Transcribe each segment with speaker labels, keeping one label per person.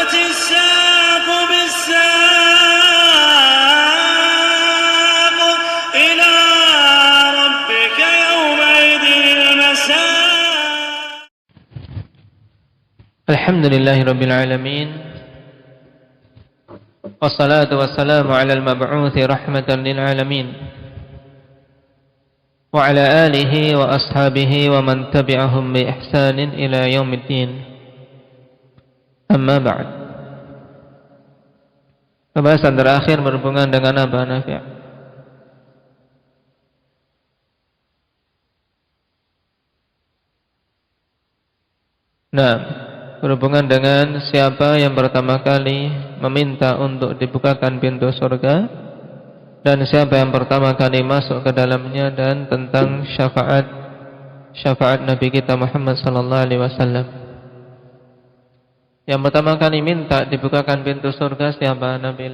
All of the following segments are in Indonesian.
Speaker 1: والتفت الساق بالساق إلى ربك يومئذ المساق.
Speaker 2: الحمد لله رب العالمين، والصلاة والسلام على المبعوث رحمة للعالمين وعلى آله وأصحابه ومن تبعهم بإحسان إلى يوم الدين. Amma ba'd. Pembahasan terakhir berhubungan dengan apa, Nafi'? Nah, berhubungan dengan siapa yang pertama kali meminta untuk dibukakan pintu surga dan siapa yang pertama kali masuk ke dalamnya, dan tentang syafaat Nabi kita Muhammad sallallahu alaihi wasallam. Yang pertama kali minta dibukakan pintu surga siapa, Nabil?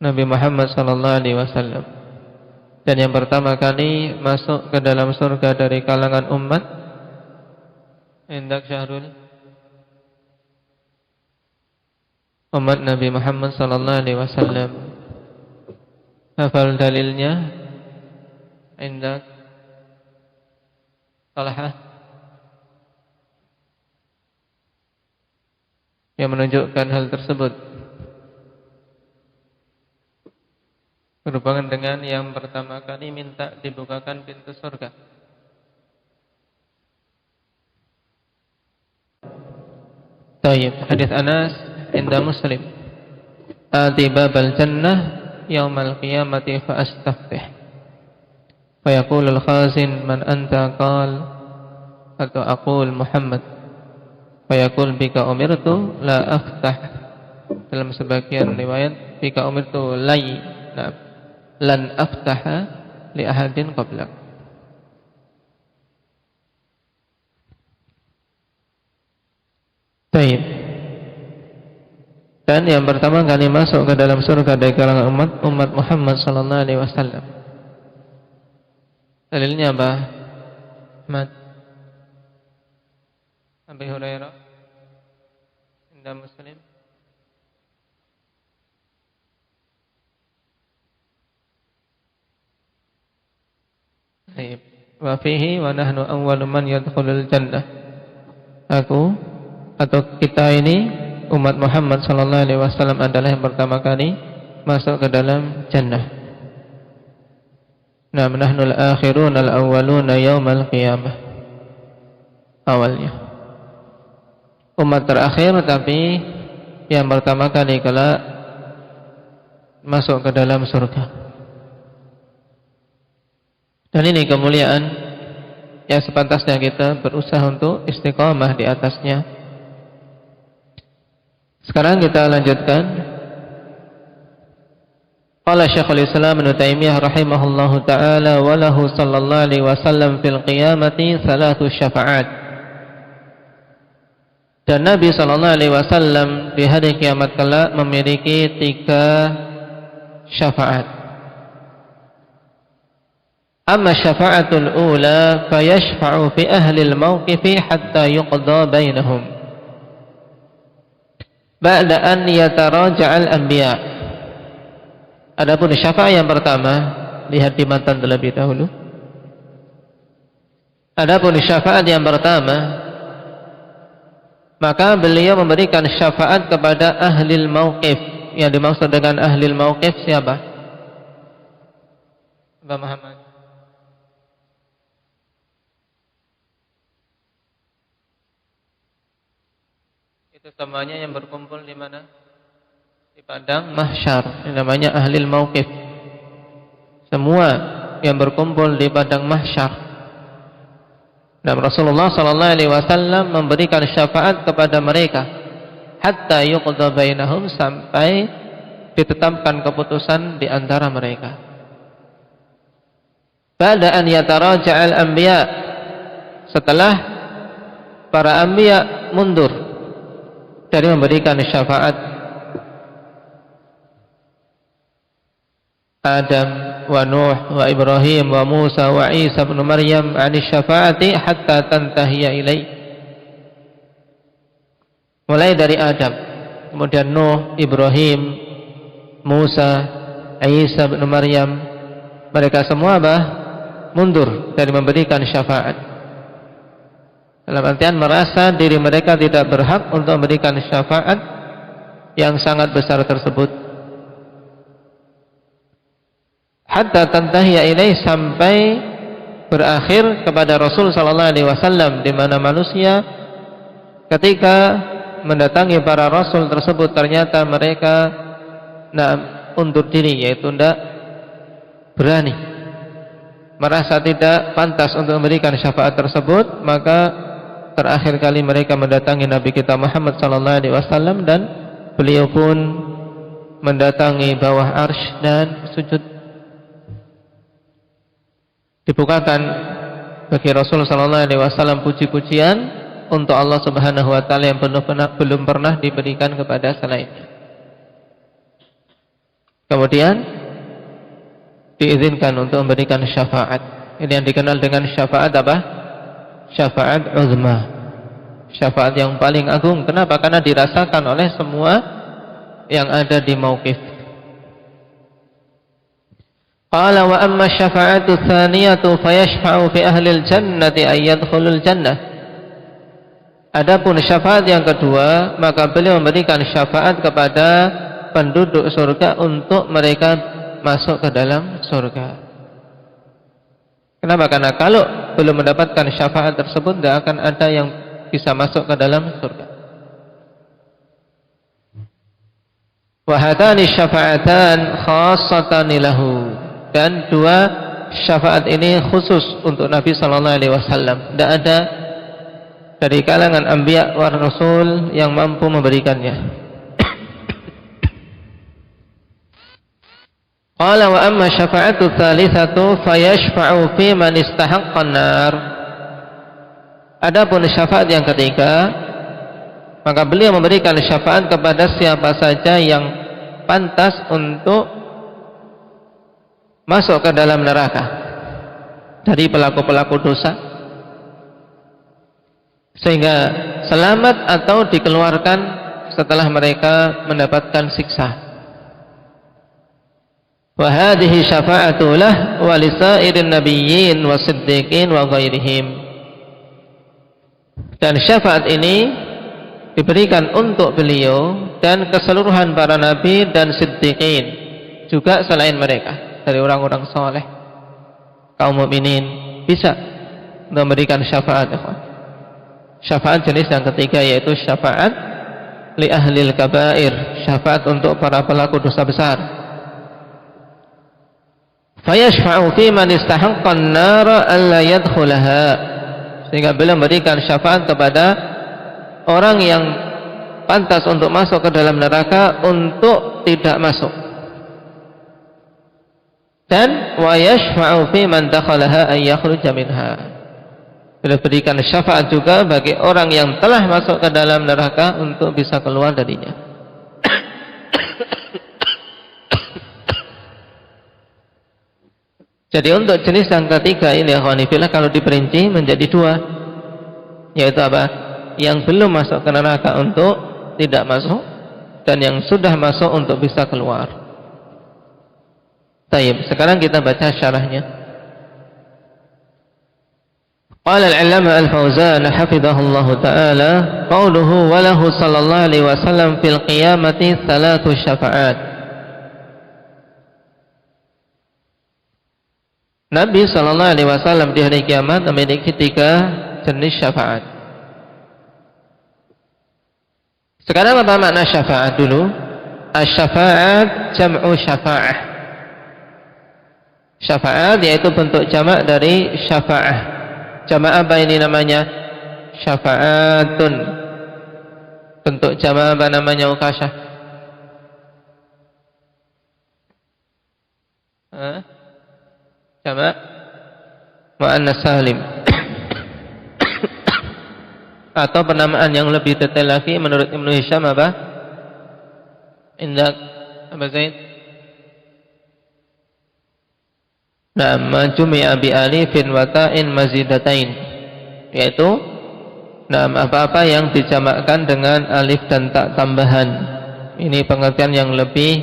Speaker 2: Nabi Muhammad sallallahu alaihi wasallam. Dan yang pertama kali masuk ke dalam surga dari kalangan umat, Indak Syahrul, umat Nabi Muhammad sallallahu alaihi wasallam. Hafal dalilnya? Indak Talha yang menunjukkan hal tersebut berhubungan dengan yang pertama kali minta dibukakan pintu surga. Tayyib, hadis Anas inda Muslim, ati babal jannah yaumal qiyamati fa astaftih fa yaqulu al-khazin man anta, qal atau aqul Muhammad, fa yaqul bika umirtu la aftah. Dalam sebagian riwayat bika umirtu lan aftaha li ahadin qablak. Baik. Dan yang pertama kali masuk ke dalam surga dari kalangan umat Muhammad sallallahu alaihi wasallam. Dalilnya apa? Ahmad Abi Hurairah inda Muslim. Baik. Wa fihi wa nahnu awwalu man yadkhulul jannah. Aku atau kita ini umat Muhammad sallallahu alaihi wasallam adalah yang pertama kali masuk ke dalam jannah. Nah, nahnul akhirun al-awwaluna yaumal qiyamah. Awalnya umat terakhir, tapi yang pertama kali kelak masuk ke dalam surga. Dan ini kemuliaan yang sepantasnya kita berusaha untuk istiqamah di atasnya. Sekarang kita lanjutkan. Qala Syekhul Islam Ibnu Taimiyah rahimahullahu taala wa lahu sallallahu alaihi wasallam fil qiyamati salatu syafa'at. Dan Nabi sallallahu alaihi wasallam di hari kiamat kelak memiliki 3 syafaat. Amma syafa'atul ula fayashfa'u fi ahli al-mawqifi hatta yuqda bainahum ba'da an yataraja'al anbiya. Adapun syafaat yang pertama, lihat di matan terlebih dahulu. Adapun syafaat yang pertama, maka beliau memberikan syafaat kepada ahlil mauqif. Yang dimaksud dengan ahlil mauqif siapa? Mbak Muhammad. Itu semuanya yang berkumpul di mana? Di padang mahsyar. Ini namanya ahlil mauqif. Semua yang berkumpul di padang mahsyar. Dan Rasulullah sallallahu alaihi wasallam memberikan syafaat kepada mereka hatta yuqda bainahum, sampai ditetapkan keputusan di antara mereka. Ba'da an yataraja'al anbiya, setelah para anbiya mundur dari memberikan syafaat. Adam wa Nuh wa Ibrahim wa Musa wa Isa ibn Maryam 'ani syafaati hatta tantahiya ilai. Mulai dari Adam, kemudian Nuh, Ibrahim, Musa, Isa bin Maryam, mereka semua mundur dari memberikan syafaat. Dalam artian merasa diri mereka tidak berhak untuk memberikan syafaat yang sangat besar tersebut. Hatta tantahiya ilaih, sampai berakhir kepada Rasul sallallahu alaihi wasallam, di mana manusia ketika mendatangi para rasul tersebut ternyata mereka undur diri, yaitu tidak berani, merasa tidak pantas untuk memberikan syafaat tersebut. Maka terakhir kali mereka mendatangi Nabi kita Muhammad sallallahu alaihi wasallam, dan beliau pun mendatangi bawah arsy dan sujud. Dibukakan bagi Rasul sallallahu alaihi wasallam puji-pujian untuk Allah Subhanahu wa taala yang belum pernah diberikan kepada selainnya. Kemudian diizinkan untuk memberikan syafaat. Ini yang dikenal dengan syafaat apa? Syafaat uzma. Syafaat yang paling agung. Kenapa? Karena dirasakan oleh semua yang ada di mauqif. Qala wa amma syafa'atu tsaniyatu fayashfa'u fi ahli al-jannati ay yadkhulul jannah. Adapun syafaat yang kedua, maka beliau memberikan syafaat kepada penduduk surga untuk mereka masuk ke dalam surga. Kenapa? Karena kalau belum mendapatkan syafaat tersebut, tidak akan ada yang bisa masuk ke dalam surga. Wa hatani syafa'atan khassatan lahu. Dan dua syafaat ini khusus untuk Nabi sallallahu alaihi wasallam. Tidak ada dari kalangan anbiya wa rasul yang mampu memberikannya. Qala wa amma syafa'atu tsalitsatu fayashfa'u fi man istahaqqa an-nar. Adapun syafaat yang ketiga, maka beliau memberikan syafaat kepada siapa saja yang pantas untuk masuk ke dalam neraka dari pelaku-pelaku dosa, sehingga selamat atau dikeluarkan setelah mereka mendapatkan siksa. Wa hadhihi syafa'atu lah wa lisairin nabiyyin wasiddiqin wa ghairihim. Dan syafaat ini diberikan untuk beliau dan keseluruhan para nabi dan siddiqin, juga selain mereka dari orang-orang soleh, kaum mukminin, bisa memberikan syafaat. Syafaat jenis yang ketiga yaitu syafaat li ahlil kabair, syafaat untuk para pelaku dosa besar. Fayashfa'u fi man istahaqqa an-nar alla yadkhulaha, sehingga beliau memberikan syafaat kepada orang yang pantas untuk masuk ke dalam neraka untuk tidak masuk. Dan wa yashfa'u fi man dakhalaha ay yakhruja minha. Beliau berikan syafaat juga bagi orang yang telah masuk ke dalam neraka untuk bisa keluar darinya. Jadi untuk jenis yang ketiga ini, akhwanifillah, kalau diperinci menjadi dua, yaitu apa? Yang belum masuk ke neraka untuk tidak masuk, dan yang sudah masuk untuk bisa keluar. Baik, sekarang kita baca syarahnya. Qala al-'allama al-Fauzan hafizahullahu ta'ala, qauluhu wa lahu sallallahu alaihi wasallam fil qiyamati thalathu syafa'at. Nabi sallallahu alaihi wasallam di hari kiamat memiliki 3 jenis syafaat. Sekarang apa makna syafaat dulu? Asy-syafa'at jam'u syafa'ah. Syafaat yaitu bentuk jamak dari syafa'ah. Jamak apa ini namanya? Syafa'atun. Bentuk jamak apa namanya, Ukasyah? Jamak muannas salim. Atau penamaan yang lebih detail lagi menurut Ibnu Hisham apa? Indak apa Zaid? Nama jumi'a bi alifin wa ta'in mazidatain, yaitu Nah, apa-apa yang dijamakkan dengan alif dan ta tambahan. Ini pengertian yang lebih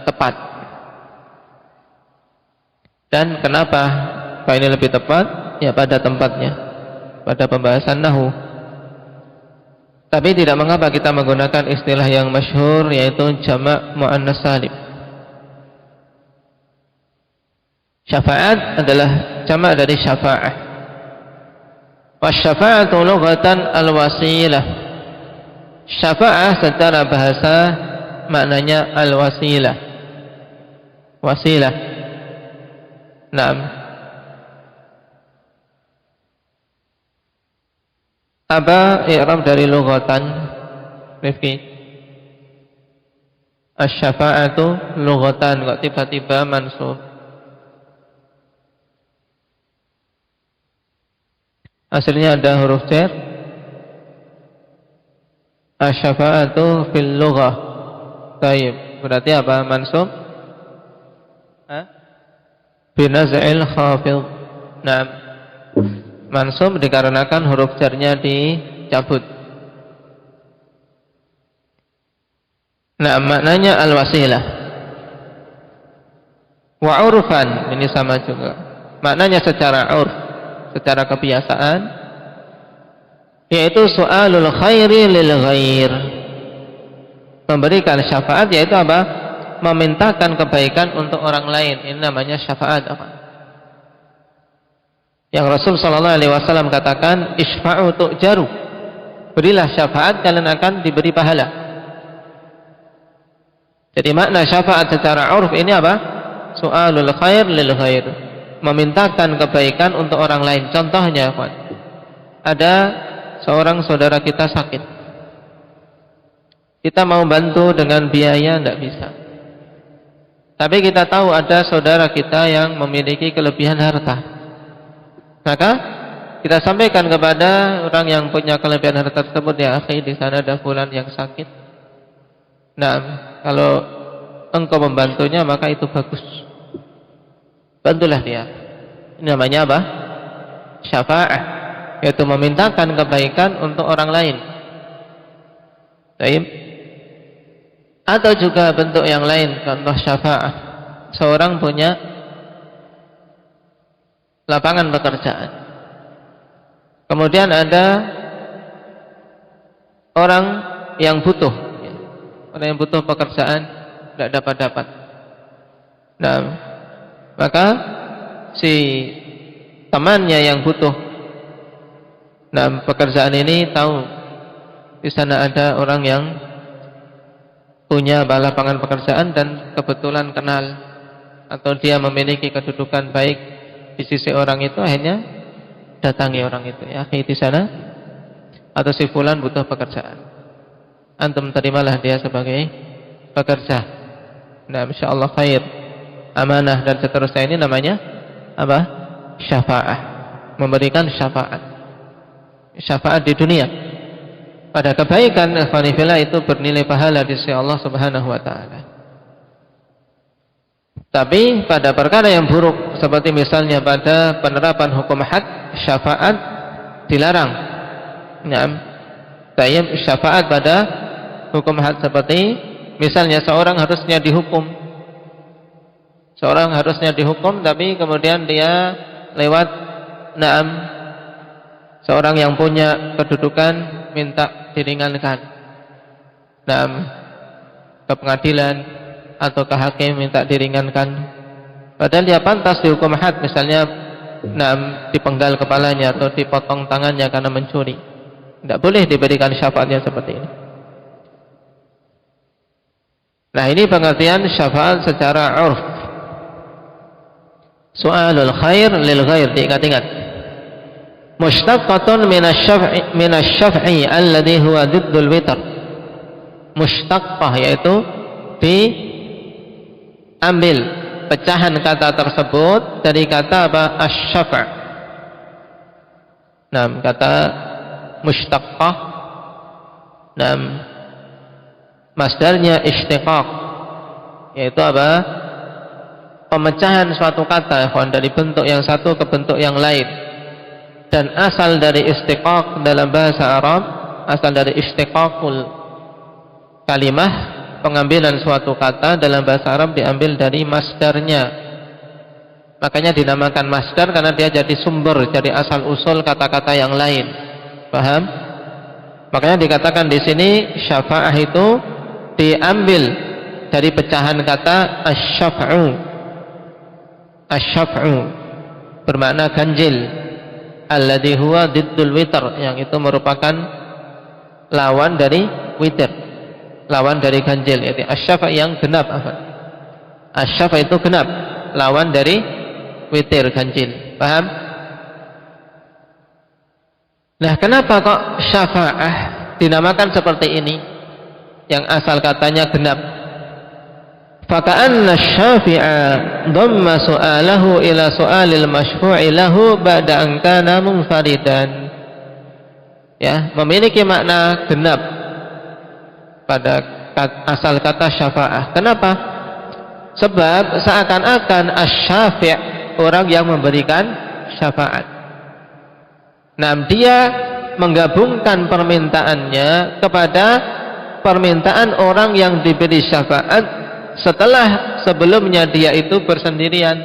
Speaker 2: tepat. Dan kenapa kok ini lebih tepat? Ya pada tempatnya, pada pembahasan nahwu. Tapi tidak mengapa kita menggunakan istilah yang masyhur, yaitu jamak muannas salim. Syafaat adalah jamak dari syafa'ah. Wasyafa'atu lughatan al-wasilah. Syafa'ah secara bahasa maknanya al-wasilah. Wasilah. Naam. Apa i'rab dari lughatan? Rifki. Asy-syafa'atu lughatan, kok tiba-tiba mansub? Aslinya ada huruf jar. Asy-syafa'atu fil lughah. Baik, berarti apa? Mansub? Binaz'il khafid. Naam. Mansub dikarenakan huruf jarnya dicabut. Nah, maknanya al-wasilah. Wa urfan, ini sama juga. Maknanya secara urf, secara kebiasaan, yaitu su'alul khairi lil ghair. Memberikan syafaat yaitu apa? Memintakan kebaikan untuk orang lain. Ini namanya syafaat apa? Yang Rasul sallallahu alaihi wasallam katakan, isfa'u tu'jaru. Berilah syafaat, kalian akan diberi pahala. Jadi makna syafaat secara urf ini apa? Su'alul khair lil ghair. Memintakan kebaikan untuk orang lain. Contohnya, ada seorang saudara kita sakit. Kita mau bantu dengan biaya, tidak bisa. Tapi kita tahu ada saudara kita yang memiliki kelebihan harta. Maka kita sampaikan kepada orang yang punya kelebihan harta tersebut, ya akhi, di sana ada fulan yang sakit. Nah, kalau engkau membantunya maka itu bagus. Bantulah dia. Ini namanya apa? Syafa'ah, yaitu memintakan kebaikan untuk orang lain. Baik. Atau juga bentuk yang lain, contoh syafa'ah. Seorang punya lapangan pekerjaan. Kemudian ada orang yang butuh, orang yang butuh pekerjaan, tidak dapat. Nah, maka si temannya yang butuh pekerjaan ini tahu di sana ada orang yang punya lapangan pekerjaan dan kebetulan kenal atau dia memiliki kedudukan baik di sisi orang itu, akhirnya datangi orang itu, ya di sana atau si fulan butuh pekerjaan, antum terimalah dia sebagai pekerja. Nah, insyaallah khair, amanah dan seterusnya. Ini namanya apa? Syafa'ah. Memberikan syafaat. Syafaat di dunia pada kebaikan, ikhwanifillah, itu bernilai pahala di sisi Allah Subhanahu wa taala. Tapi pada perkara yang buruk, seperti misalnya pada penerapan hukum had, syafaat dilarang. Naam. Tayyib, syafaat pada hukum had seperti misalnya seorang harusnya dihukum. Seorang harusnya dihukum tapi kemudian dia lewat seorang yang punya kedudukan minta diringankan. Ke pengadilan atau ke hakim minta diringankan, padahal dia pantas dihukum had, misalnya dipenggal kepalanya atau dipotong tangannya karena mencuri. Tidak boleh diberikan syafaatnya seperti ini. Nah, ini pengertian syafaat secara urf. Su'alul khair lil ghair, diingat-ingat. Mushtaqatun minasy-syaf'i alladhi huwa diddul witr. Mushtaqah, yaitu diambil pecahan kata tersebut dari kata apa? Asy-syaf'. Kata mushtaqah, masdarnya istiqaq, yaitu apa? Pemecahan suatu kata dari bentuk yang satu ke bentuk yang lain. Dan asal dari istiqaq dalam bahasa Arab, asal dari istiqaqul kalimah, pengambilan suatu kata dalam bahasa Arab diambil dari masdarnya. Makanya dinamakan masdar karena dia jadi sumber, jadi asal usul kata-kata yang lain. Paham? Makanya dikatakan di sini syafa'ah itu diambil dari pecahan kata asy-syaf'u. Asy-syaf'u bermakna ganjil. Alladzi huwa diddul witr, yang itu merupakan lawan dari witir, lawan dari ganjil. Yaitu asy-syafa' yang genap. Asy-syafa' itu genap, lawan dari witir, ganjil. Paham? Nah, kenapa kok syafa'ah dinamakan seperti ini, yang asal katanya genap? Faka'anna syafi'a dhamma su'alahu ila su'alil masyfu'i lahu ba'da an kana munfaridan. Ya, memiliki makna genap pada asal kata syafa'ah. Kenapa? Sebab seakan-akan asy-syafi', orang yang memberikan syafaat, nah dia menggabungkan permintaannya kepada permintaan orang yang diberi syafaat setelah sebelumnya dia itu bersendirian.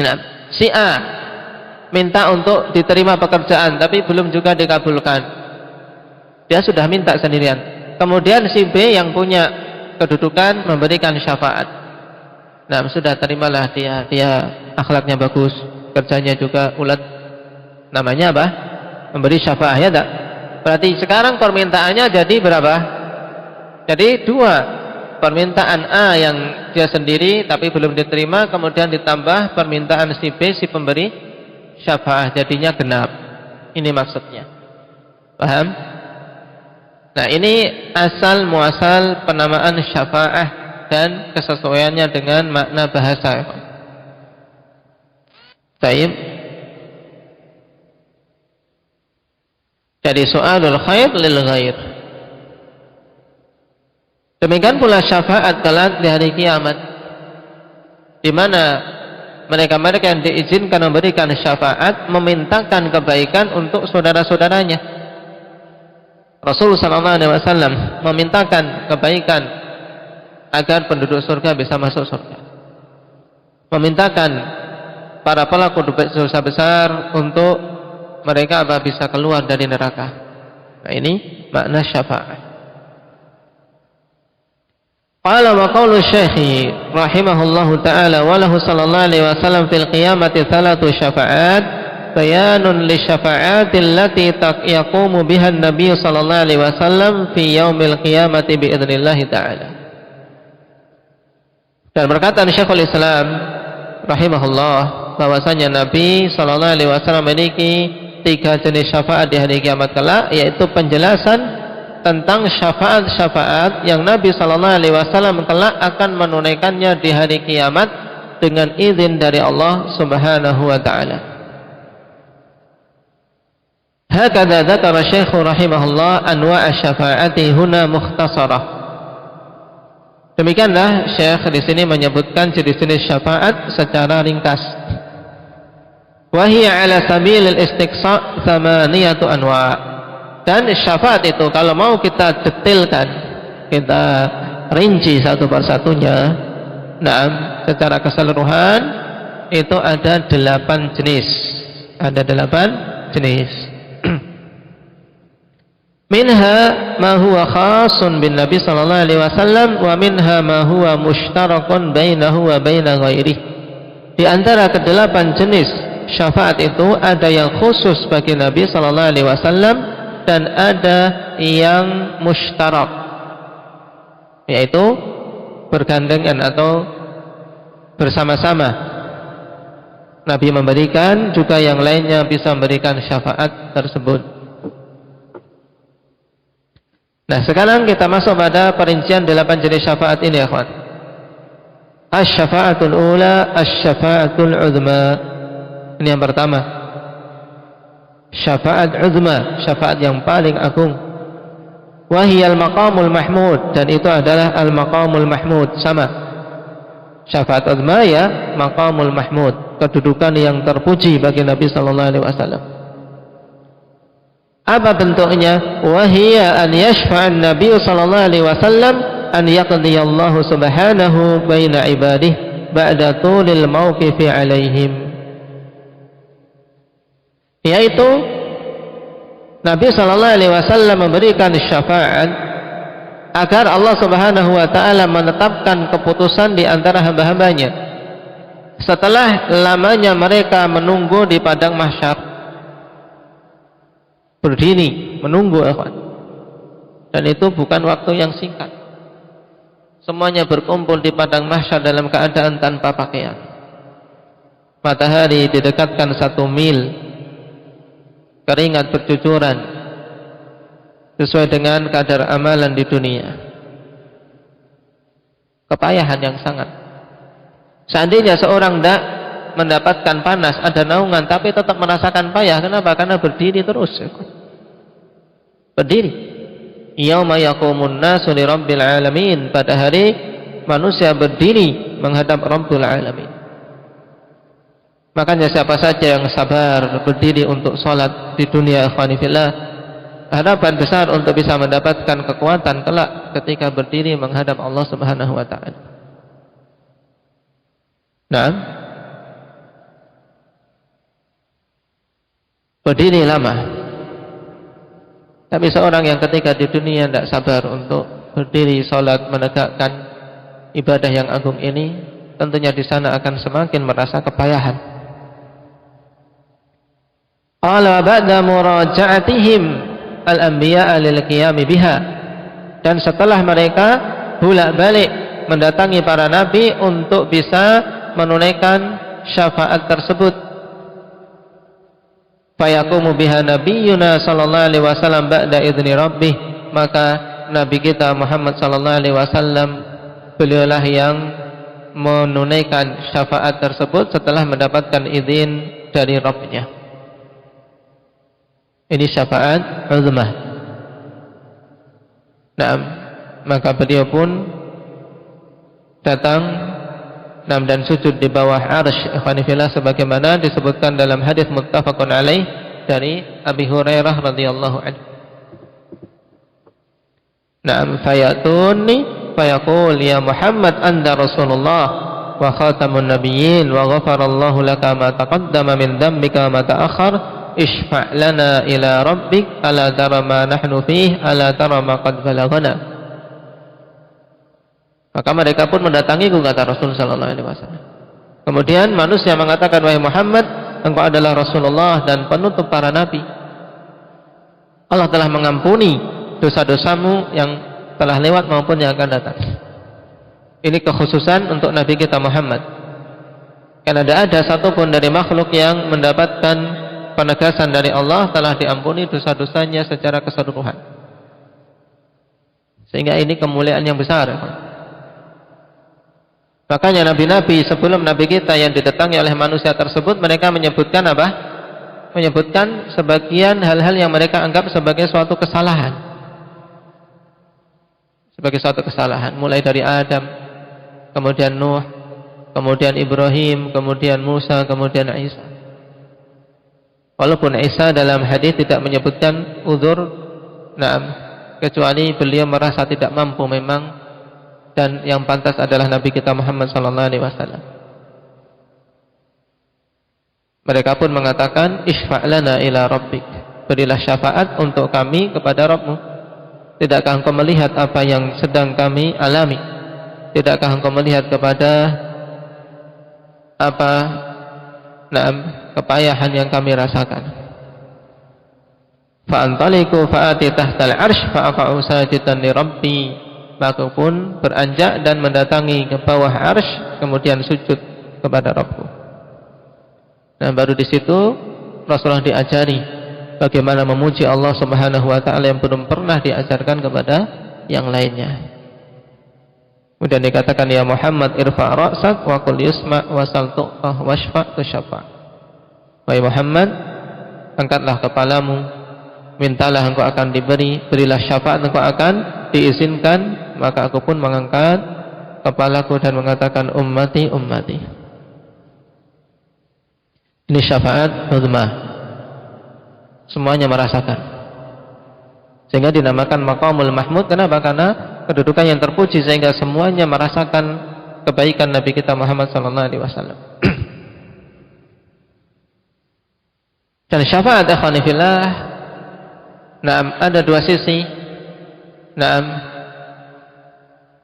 Speaker 2: Nah, si A minta untuk diterima pekerjaan tapi belum juga dikabulkan. Dia sudah minta sendirian. Kemudian si B yang punya kedudukan memberikan syafaat. Nah, sudah terimalah dia akhlaknya bagus, kerjanya juga ulet. Namanya apa? Memberi syafaat, ya tak? Berarti sekarang permintaannya jadi berapa? Jadi dua. Permintaan A yang dia sendiri tapi belum diterima, kemudian ditambah permintaan si B, si pemberi syafaat, jadinya genap. Ini maksudnya. Paham? Nah, ini asal muasal penamaan syafaah dan kesesuaiannya dengan makna bahasa. Baik. Jadi soalul khair lil ghair. Demikian pula syafaat kelak di hari kiamat, di mana mereka-mereka yang diizinkan memberikan syafaat memintakan kebaikan untuk saudara-saudaranya. Rasulullah SAW memintakan kebaikan agar penduduk surga bisa masuk surga, memintakan para pelaku dosa besar untuk mereka bisa keluar dari neraka. Nah, ini makna syafaat. Qala wa qawlu syekhi rahimahullahu ta'ala wa lahu sallallahu alaihi wasallam fil qiyamati thalatu syafa'at bayanun li syafa'atil lati yaqumu biha an-nabiy sallallahu alaihi wasallam fi yaumil qiyamati biidznillah ta'ala. Dan perkataan Syekhul Islam rahimahullah bahwasanya Nabi sallallahu alaihi wasallam memiliki 3 jenis syafaat di hari kiamat kelak, yaitu penjelasan tentang syafaat-syafaat yang Nabi sallallahu alaihi wasallam kelak akan menunaikannya di hari kiamat dengan izin dari Allah Subhanahu wa taala. Hakadha dzakara Syekh rahimahullah anwa' asy-syafa'ati huna mukhtasarah. Demikianlah Syekh di sini menyebutkan jenis-jenis syafaat secara ringkas. Wa hiya 'ala sabilil istiqsa' thamaniyatu anwa'. Dan syafaat itu kalau mau kita detailkan, kita rinci satu persatunya, nah secara keseluruhan itu ada 8 jenis. Ada 8 jenis. Minha ma huwa khasun bin Nabi sallallahu alaihi wasallam wa minha ma huwa mushtarakun bainahu wa baina ghairihi. Di antara ke-8 jenis syafaat itu ada yang khusus bagi Nabi sallallahu alaihi wasallam dan ada yang mushtarak, yaitu bergandengan atau bersama-sama. Nabi memberikan, juga yang lainnya bisa memberikan syafaat tersebut. Nah, sekarang kita masuk pada perincian 8 jenis syafaat ini, ya kawan. Asy-syafa'atul ula, asy-syafa'atul uzma. Ini yang pertama. Syafaat uzma, syafaat yang paling agung. Wahiyal maqamul mahmud, dan itu adalah al-maqamul mahmud, sama. Syafaat uzma ya maqamul mahmud, kedudukan yang terpuji bagi Nabi sallallahu alaihi wasallam. Apa bentuknya? Wahia an yashfa'an Nabi sallallahu alaihi wasallam an yaqdiyallahu subhanahu baina ibadihi ba'da tulil mauqifi alaihim. Yaitu Nabi sallallahu alaihi wasallam memberikan syafaat agar Allah Subhanahu wa taala menetapkan keputusan di antara hamba-hambanya setelah lamanya mereka menunggu di padang mahsyar, berdiri menunggu, dan itu bukan waktu yang singkat. Semuanya berkumpul di padang mahsyar dalam keadaan tanpa pakaian. Matahari didekatkan 1 mil, keringat bercucuran sesuai dengan kadar amalan di dunia. Kepayahan yang sangat. Seandainya seorang tidak mendapatkan panas, ada naungan, tapi tetap merasakan payah. Kenapa? Karena berdiri terus. Berdiri. Yauma yaqumun nasu li rabbil alamin. Pada hari manusia berdiri menghadap Rabbul alamin. Makanya siapa saja yang sabar berdiri untuk sholat di dunia, ikhwani fillah, harapan besar untuk bisa mendapatkan kekuatan kelak ketika berdiri menghadap Allah Subhanahu wa taala. Nah, berdiri lama. Tapi seorang yang ketika di dunia tidak sabar untuk berdiri sholat menegakkan ibadah yang agung ini, tentunya di sana akan semakin merasa kepayahan. Qala ba'da muraja'atihim al-anbiya'a lil qiyami biha, dan setelah mereka bolak-balik mendatangi para nabi untuk bisa menunaikan syafaat tersebut, fayaqumu biha nabiyyuna sallallahu alaihi wasallam ba'da idzni rabbih, maka nabi kita Muhammad sallallahu alaihi wasallam beliaulah yang menunaikan syafaat tersebut setelah mendapatkan izin dari Rabbnya. Ini syafaat uzmah. Nah, maka beliau pun datang dan sujud di bawah arsy, ikhwani fillah, sebagaimana disebutkan dalam hadis muttafaqun alaih dari Abi Hurairah radhiyallahu anhu. Naam, fayatuni fayaqul ya Muhammad anta Rasulullah wa khatamun nabiyyin wa ghafarallahu laka ma taqaddama min dhanbika wa ma ta'akhkhar isfa' lana ila rabbik ala tara ma nahnu fih ala tara ma qad balaghana. Maka mereka pun mendatangiku, kata Rasul sallallahu alaihi wasallam. Kemudian manusia mengatakan, wahai Muhammad, engkau adalah Rasulullah dan penutup para nabi. Allah telah mengampuni dosa-dosamu yang telah lewat maupun yang akan datang. Ini kekhususan untuk Nabi kita Muhammad. Karena tidak ada satupun dari makhluk yang mendapatkan penegasan dari Allah telah diampuni dosa-dosanya secara keseluruhan. Sehingga ini kemuliaan yang besar. Makanya nabi-nabi sebelum nabi kita yang didatangi oleh manusia tersebut, mereka menyebutkan apa? Menyebutkan sebagian hal-hal yang mereka anggap sebagai suatu kesalahan. Sebagai suatu kesalahan, mulai dari Adam, kemudian Nuh, kemudian Ibrahim, kemudian Musa, kemudian Isa. Walaupun Isa dalam hadis tidak menyebutkan uzur, kecuali beliau merasa tidak mampu memang, dan yang pantas adalah Nabi kita Muhammad sallallahu alaihi wasallam. Mereka pun mengatakan, isfa' lana ila rabbik, berilah syafaat untuk kami kepada Rabbmu. Tidakkah engkau melihat apa yang sedang kami alami? Tidakkah engkau melihat kepada apa kepayahan yang kami rasakan? Fa'antaliku fa'ati tahtal arsh fa'aqa'u sajidan li rabbi, maka pun beranjak dan mendatangi ke bawah arsy, kemudian sujud kepada Rabbku. Dan baru di situ Rasulullah diajari bagaimana memuji Allah Subhanahu wa taala yang belum pernah diajarkan kepada yang lainnya. Kemudian dikatakan, ya Muhammad irfa' ra'sak wa qul yusma' wa sal tu'fah washfa' tusyafa'. Wahai Muhammad, angkatlah kepalamu, mintalah engkau akan diberi, berilah syafaat engkau akan diizinkan, maka aku pun mengangkat kepalaku dan mengatakan ummati ummati. Ini syafaat uzma. Semuanya merasakan. Sehingga dinamakan maqamul mahmud. Kenapa? Karena kedudukan yang terpuji sehingga semuanya merasakan kebaikan Nabi kita Muhammad sallallahu alaihi wasallam. Dan syafaat ikhwani fillah, ada dua sisi.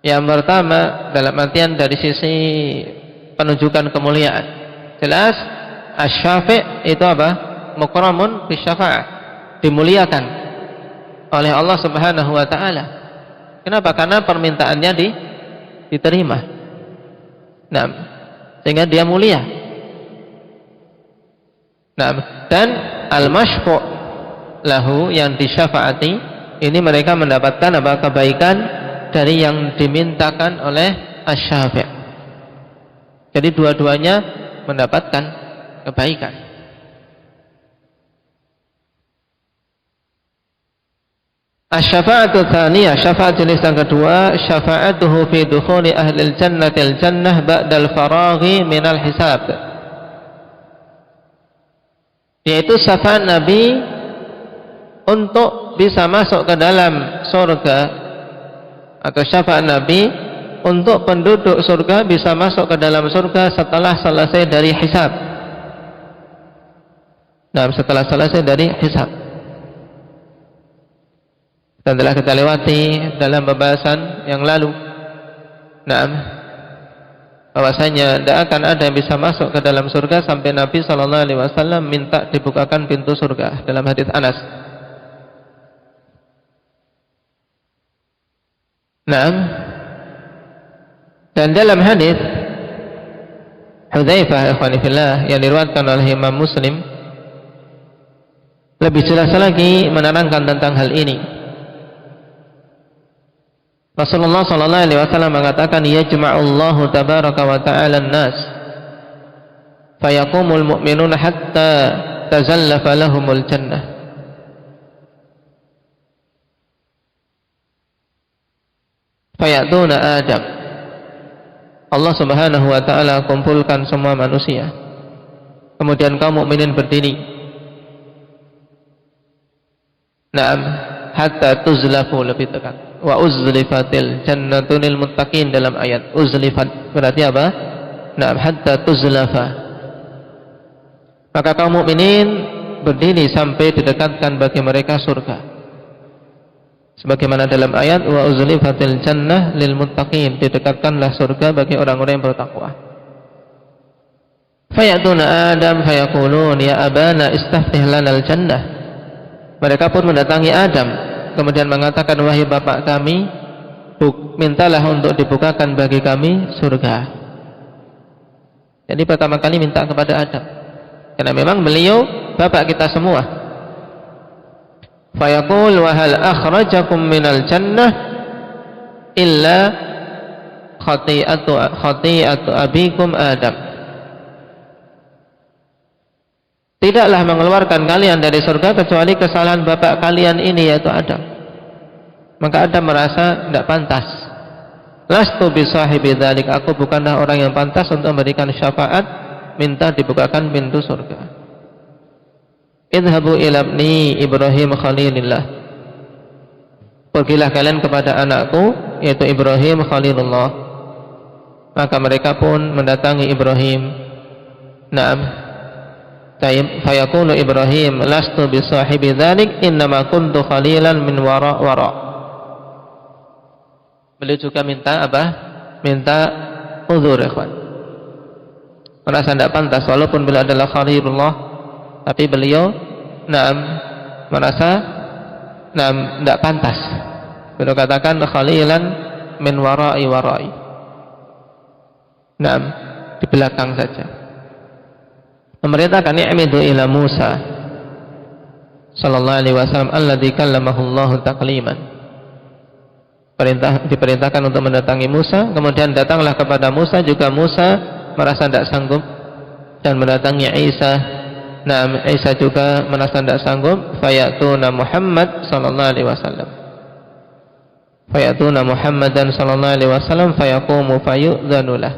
Speaker 2: Yang pertama dalam artian dari sisi penunjukan kemuliaan. Jelas asy-syafi' itu apa? Mukramun bisyafa'ah, dimuliakan oleh Allah Subhanahu wa taala. Kenapa? Karena permintaannya diterima. Sehingga dia mulia. Dan al-masyfu' lahu, yang disyafaati ini mereka mendapatkan apa? Kebaikan dari yang dimintakan oleh asy-syafi'. Jadi dua-duanya mendapatkan kebaikan. Asy-syafa'atu tsaniyah, syafaat jenis yang kedua, syafa'atuhu fi dukhuli ahlil jannatil jannah ba'dal faraghi minal hisab. Yaitu syafaat Nabi untuk bisa masuk ke dalam surga, atau syafaat Nabi untuk penduduk surga bisa masuk ke dalam surga setelah selesai dari hisab. Setelah selesai dari hisab. Dan telah kita lewati dalam pembahasan yang lalu. Bahwasanya tidak akan ada yang bisa masuk ke dalam surga sampai Nabi SAW minta dibukakan pintu surga dalam hadis Anas. Dan dalam hadis Hudzaifah ikhwani fillah yang diriwayatkan oleh Imam Muslim lebih jelas lagi menerangkan tentang hal ini. Rasulullah sallallahu alaihi wasallam mengatakan, yajma'ullahu tabaraka wa ta'ala an-nas fayaqumul mu'minuna hatta tazallafa lahumul jannah. Fayatuna Adam. Allah Subhanahu wa taala kumpulkan semua manusia. Kemudian kaum mukminin berdiri. Hatta tuzlafu, lebih tekan. Wa uzlifatil jannatu lil muttaqin dalam ayat uzlifat berarti apa? Hatta tuzlafa. Maka kaum mukminin berdiri sampai didekatkan bagi mereka surga. Sebagaimana dalam ayat wa uzlifatil jannah lil muttaqin, didekatkanlah surga bagi orang-orang yang bertakwa. Fayatuna Adam fayaqulun ya abana istaftih lanal jannah. Mereka pun mendatangi Adam kemudian mengatakan, wahai bapak kami, mintalah untuk dibukakan bagi kami surga. Jadi pertama kali minta kepada Adam, karena memang beliau bapak kita semua. Fayaqul wa hal akhrajakum minal jannah illa khati'atu abikum Adam. Tidaklah mengeluarkan kalian dari surga kecuali kesalahan bapak kalian ini, yaitu Adam. Maka Adam merasa tidak pantas. Lastu bisahibi dzalik, aku bukanlah orang yang pantas untuk memberikan syafaat minta dibukakan pintu surga. Idhabu ila ibni Ibrahim khalilillah. Pergilah kalian kepada anakku yaitu Ibrahim khalilullah. Maka mereka pun mendatangi Ibrahim. Fayaqulu Ibrahim lastu bisahibi dzalik innama kuntu khalilan min wara. Beliau juga minta apa? Minta uzur, ikhwan. Merasa tidak pantas walaupun beliau adalah khalilullah, tapi beliau merasa tidak pantas. Beliau katakan khalilan min warai. Di belakang saja. Memerintahkan i'midu ila Musa sallallahu alaihi wasallam alladzi kallamahu Allah takliman. Diperintahkan untuk mendatangi Musa, kemudian datanglah kepada Musa, juga Musa merasa tidak sanggup, dan mendatangi Isa. Isa juga merasa tidak sanggup. Fayatuna Muhammad sallallahu alaihi wasallam. fayatuna Muhammadan sallallahu alaihi wasallam fayaqumu fayu'dzanu lah.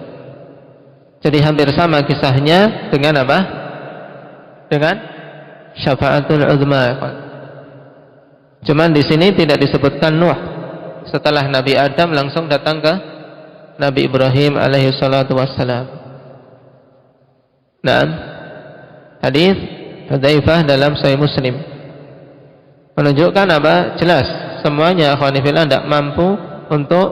Speaker 2: Jadi hampir sama kisahnya dengan apa? Dengan syafaatul uzma. Cuman di sini tidak disebutkan Nuh. Setelah Nabi Adam langsung datang ke Nabi Ibrahim alaihi salatu wassalam. Nah, hadis Hudzaifah dalam Sahih Muslim menunjukkan apa? Jelas semuanya akhwani fillah tidak mampu untuk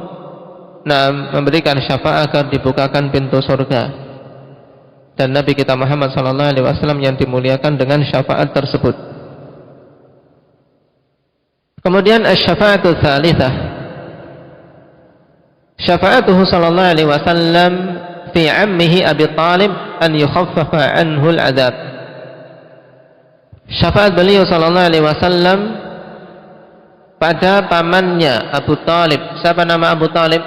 Speaker 2: memberikan syafaat agar dibukakan pintu surga. Dan Nabi kita Muhammad sallallahu alaihi wasallam yang dimuliakan dengan syafaat tersebut. Kemudian asy-syafa'atu tsalitsah. Syafa'atuhu sallallahu alaihi wasallam fi 'ammihi Abi Thalib an yukhaffafa anhu al-'adzab. Syafaat beliau sallallahu alaihi wasallam pada pamannya Abu Thalib. Siapa nama Abu Thalib?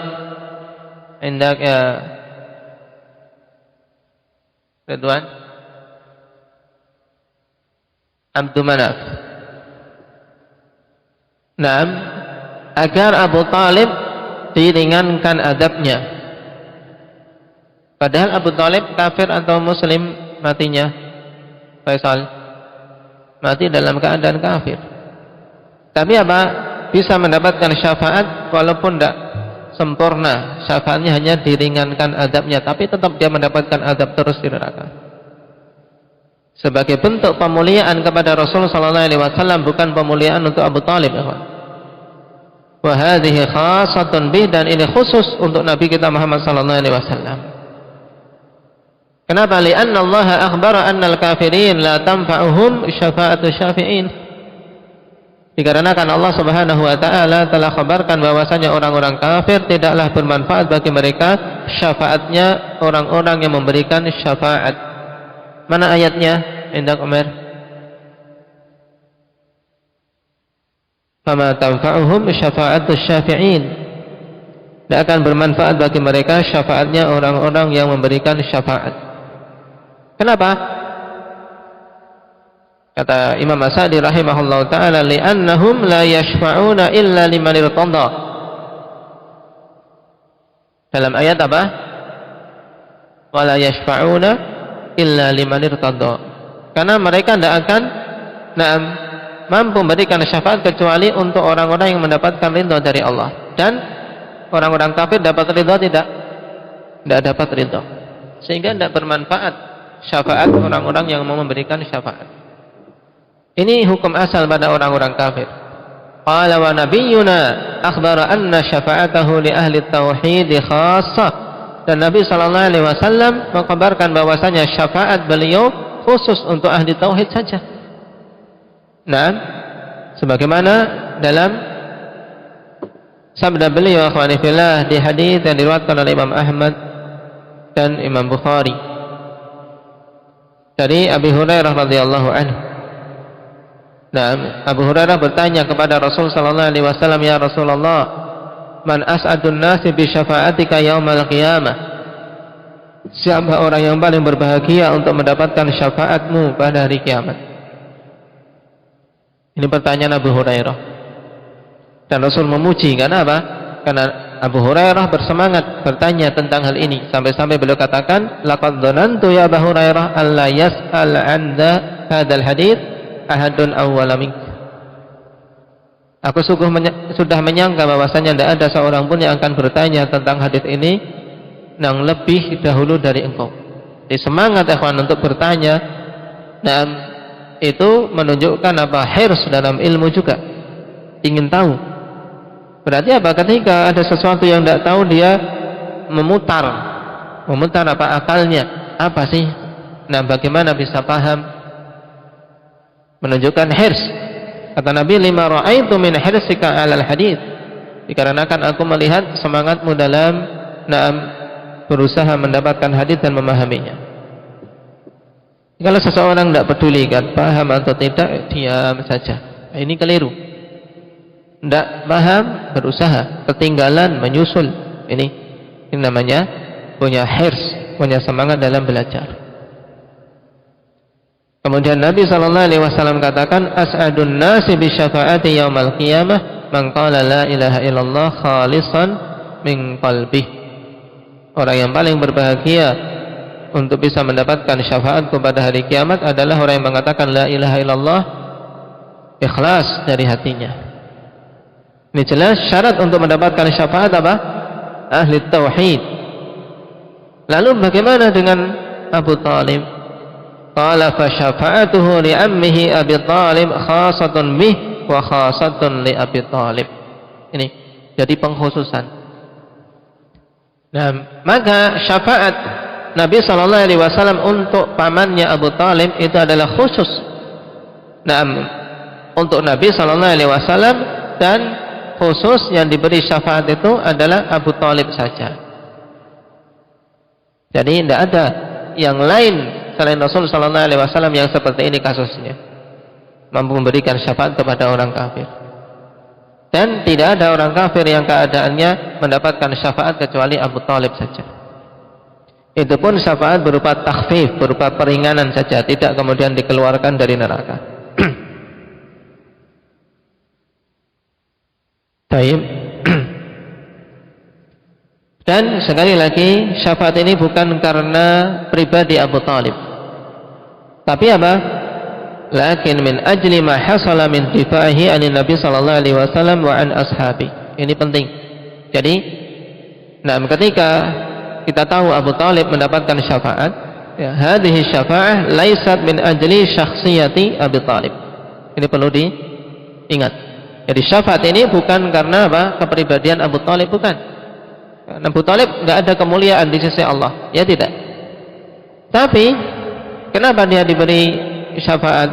Speaker 2: Indak ya Ridwan Abdul Manaf. Naam, agar Abu Thalib diringankan adabnya. Padahal Abu Thalib kafir atau muslim matinya? Faisal, mati dalam keadaan kafir. Tapi apa? Bisa mendapatkan syafaat walaupun tidak sempurna. Syafaatnya hanya diringankan adabnya, tapi tetap dia mendapatkan adab terus di neraka. Sebagai bentuk pemuliaan kepada Rasulullah SAW, bukan pemuliaan untuk Abu Thalib. Wa hadhihi khassatun bih, dan ini khusus untuk Nabi kita Muhammad SAW. Kenapa? Li'anna Allah akhbara anna al-kafirin la tanfa'uhum syafa'atu syafi'in. Dikarenakan Allah Subhanahu wa taala telah kabarkan bahwasanya orang-orang kafir tidaklah bermanfaat bagi mereka syafaatnya orang-orang yang memberikan syafaat. Mana ayatnya? Indak Umar. Fama tanfa'uhum syafa'atu syafi'in. Tidak akan bermanfaat bagi mereka syafaatnya orang-orang yang memberikan syafaat. Kenapa? Kata Imam As-Sa'di rahimahullah ta'ala, li'annahum la yashfa'una illa liman irtada. Dalam ayat apa? Wa la yashfa'una illa liman irtada. Karena mereka tidak akan mampu memberikan syafaat kecuali untuk orang-orang yang mendapatkan ridha dari Allah. Dan orang-orang kafir dapat ridha tidak? Tidak dapat ridha. Sehingga tidak bermanfaat syafaat orang-orang yang mau memberikan syafaat. Ini hukum asal pada orang-orang kafir. Qala wa nabiyyuna akhbara anna syafa'atahu li ahli tauhid khassah. Dan Nabi sallallahu alaihi wasallam mengkabarkan bahwasanya syafaat beliau khusus untuk ahli tauhid saja. Nah, sebagaimana dalam sabda beliau akhwani fillah di hadis yang diriwayatkan oleh Imam Ahmad dan Imam Bukhari dari Abi Hurairah radhiyallahu anhu. Nah, Abu Hurairah bertanya kepada Rasul sallallahu alaihi wasallam, "Ya Rasulullah, man as'adun nasi bi syafa'atika yaumal qiyamah?" Siapa orang yang paling berbahagia untuk mendapatkan syafaatmu pada hari kiamat? Ini pertanyaan Abu Hurairah. Dan Rasul memuji, karena apa? Karena Abu Hurairah bersemangat bertanya tentang hal ini, sampai-sampai beliau katakan, "Laqad dhanantu ya Abu Hurairah alla yas'al 'an hadzal hadits ahadun awwala mink." Aku sudah menyangka bahwasanya tidak ada seorang pun yang akan bertanya tentang hadis ini yang lebih dahulu dari engkau. Jadi semangat ikhwan untuk bertanya, dan itu menunjukkan apa? Hirs dalam ilmu juga, ingin tahu. Berarti apa? Ketika ada sesuatu yang tidak tahu, dia memutar apa akalnya, apa sih? Nah, bagaimana bisa paham? Menunjukkan hirs. Kata Nabi, lima ra'aitu min hirsika 'alal hadits. Dikarenakan aku melihat semangatmu dalam berusaha mendapatkan hadis dan memahaminya. Kalau seseorang tidak peduli kan paham atau tidak, diam saja. Ini keliru. Tidak paham, berusaha, ketinggalan, menyusul. Ini namanya punya hirs, punya semangat dalam belajar. Kemudian Nabi SAW katakan, as'adun nasi bi syafaati yaumal qiyamah man qala la ilaha illallah khalisan min qalbih. Orang yang paling berbahagia untuk bisa mendapatkan syafaatku pada hari kiamat adalah orang yang mengatakan la ilaha illallah ikhlas dari hatinya. Ini jelas syarat untuk mendapatkan syafaat apa? Ahli tauhid. Lalu bagaimana dengan Abu Talib? Qala fa syafa'atuhu li ammihi Abi Talib khasatun bih wa khasatun li Abi Talib. Ini jadi pengkhususan. Nah, maka syafaat Nabi sallallahu alaihi wasallam untuk pamannya Abu Talib itu adalah khusus. Nah, untuk Nabi sallallahu alaihi wasallam, dan khusus yang diberi syafaat itu adalah Abu Talib saja. Jadi tidak ada yang lain selain Rasul sallallahu alaihi wasallam yang seperti ini kasusnya, mampu memberikan syafaat kepada orang kafir. Dan tidak ada orang kafir yang keadaannya mendapatkan syafaat kecuali Abu Talib saja. Itu pun syafaat berupa takhfif, berupa peringanan saja, tidak kemudian dikeluarkan dari neraka. Baik. Dan sekali lagi syafaat ini bukan karena pribadi Abu Talib, tapi apa? Lakin min ajli ma hasala min difa'ihi anin Nabi sallallahu alaihi wasallam wa an ashabi. Ini penting. Jadi, nah ketika kita tahu Abu Talib mendapatkan syafaat, ya, hadhihi syafa'ah laisat min ajli syakhsiyati Abu Talib. Ini perlu diingat. Jadi syafaat ini bukan karena apa? Kepribadian Abu Talib, bukan. Abu Talib nggak ada kemuliaan di sisi Allah, ya tidak. Tapi kenapa dia diberi syafaat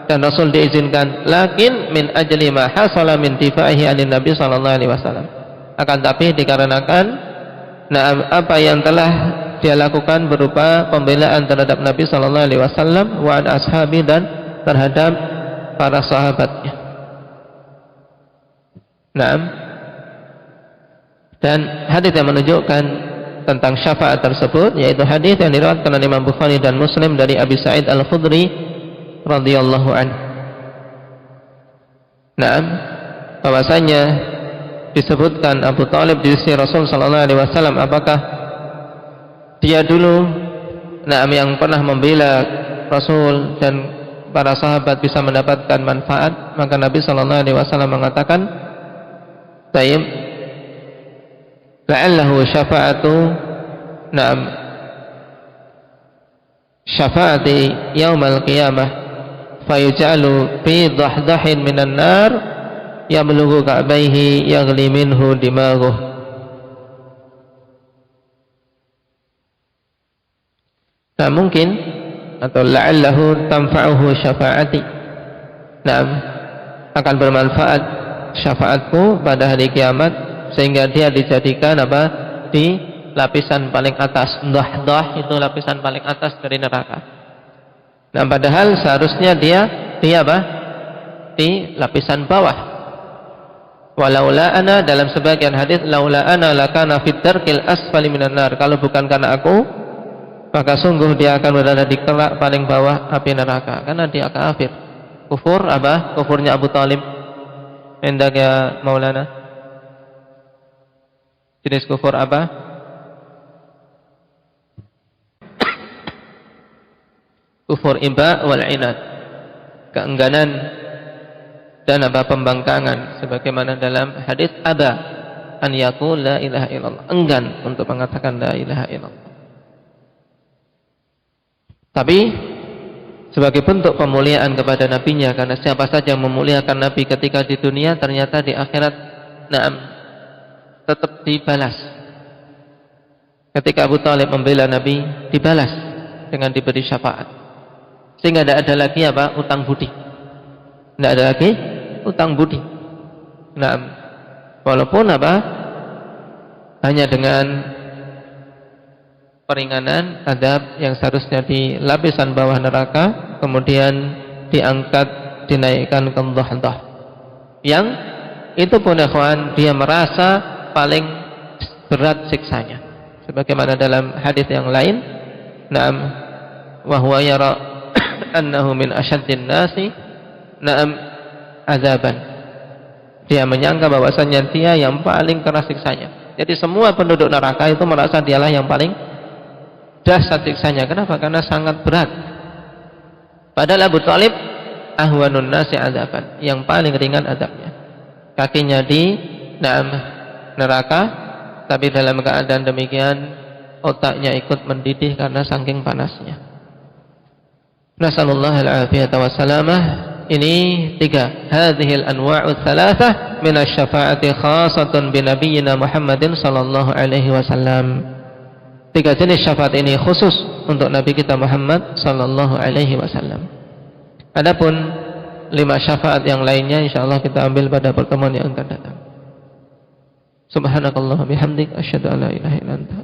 Speaker 2: dan Rasul diizinkan? Lakin min ajli ma hasala min difa'ihi anin Nabi sallallahu alaihi wasallam. Akan tapi dikarenakan apa yang telah dia lakukan berupa pembelaan terhadap Nabi sallallahu alaihi wasallam wa an ashabi, dan terhadap para sahabatnya. Dan hadis yang menunjukkan tentang syafaat tersebut yaitu hadis yang diriwayatkan oleh Imam Bukhari dan Muslim dari Abi Sa'id Al-Khudri radhiyallahu anhu. Bahwasanya disebutkan Abu Talib di sisi Rasul sallallahu alaihi wasallam, apakah dia dulu yang pernah membela Rasul dan para sahabat bisa mendapatkan manfaat? Maka Nabi sallallahu alaihi wasallam mengatakan, "Tayyib la'allahu syafa'atu syafa'ati yaumal qiyamah fayuj'alu fi dahdahin minan nar yablughu ka'baihi yaghli minhu dimaghuh." Nah, mungkin atau la'allahu tanfa'uhu syafa'ati, akan bermanfaat syafaatku pada hari kiamat sehingga dia dijadikan apa? Di lapisan paling atas. Dahdah itu lapisan paling atas dari neraka. Nah, padahal seharusnya dia apa? Di lapisan bawah. Walaula ana, dalam sebagian hadis, laula ana lakana fid darkil asfali minan nar. Kalau bukan karena aku, maka sungguh dia akan berada di kerak paling bawah api neraka, karena dia kafir. Kufur apa? Kufurnya Abu Talib. Hendak ya Maulana? Jenis kufur apa? Kufur iba wal inad, keengganan dan apa? Pembangkangan, sebagaimana dalam hadis aba an yaqul la ilaha illallah, enggan untuk mengatakan la ilaha illallah. Tapi sebagai bentuk pemuliaan kepada nabinya, karena siapa saja yang memuliakan nabi ketika di dunia, ternyata di akhirat tetap dibalas. Ketika Abu Talib membela Nabi, dibalas dengan diberi syafaat, sehingga tidak ada lagi apa? Utang budi. Tidak ada lagi utang budi. Walaupun apa? Hanya dengan peringanan adab yang seharusnya di lapisan bawah neraka, kemudian diangkat, dinaikkan ke dhahdah. Yang itu pun ikhwan, dia merasa paling berat siksanya, sebagaimana dalam hadis yang lain, wa huwa yara annahu min asyaddin nasi azaban Dia menyangka bahwasanya dia yang paling keras siksanya. Jadi semua penduduk neraka itu merasa dialah yang paling dahsyat siksanya. Kenapa? Karena sangat berat. Padahal Abu Thalib ahwanun nasi adzaban, yang paling ringan adabnya. Kakinya di neraka, tapi dalam keadaan demikian otaknya ikut mendidih karena saking panasnya. Nasallallahu al-afiyata wassalamah. Ini 3. Hadhil anwa'u thalathah min asy-syafa'ati khassatun bi nabiyyina Muhammadin sallallahu alaihi wasallam. 3 jenis syafaat ini khusus untuk Nabi kita Muhammad sallallahu alaihi wasallam. Adapun 5 syafaat yang lainnya insyaallah kita ambil pada pertemuan yang akan datang. Subhanakallah bihamdik asyhadu an la ilaha illa anta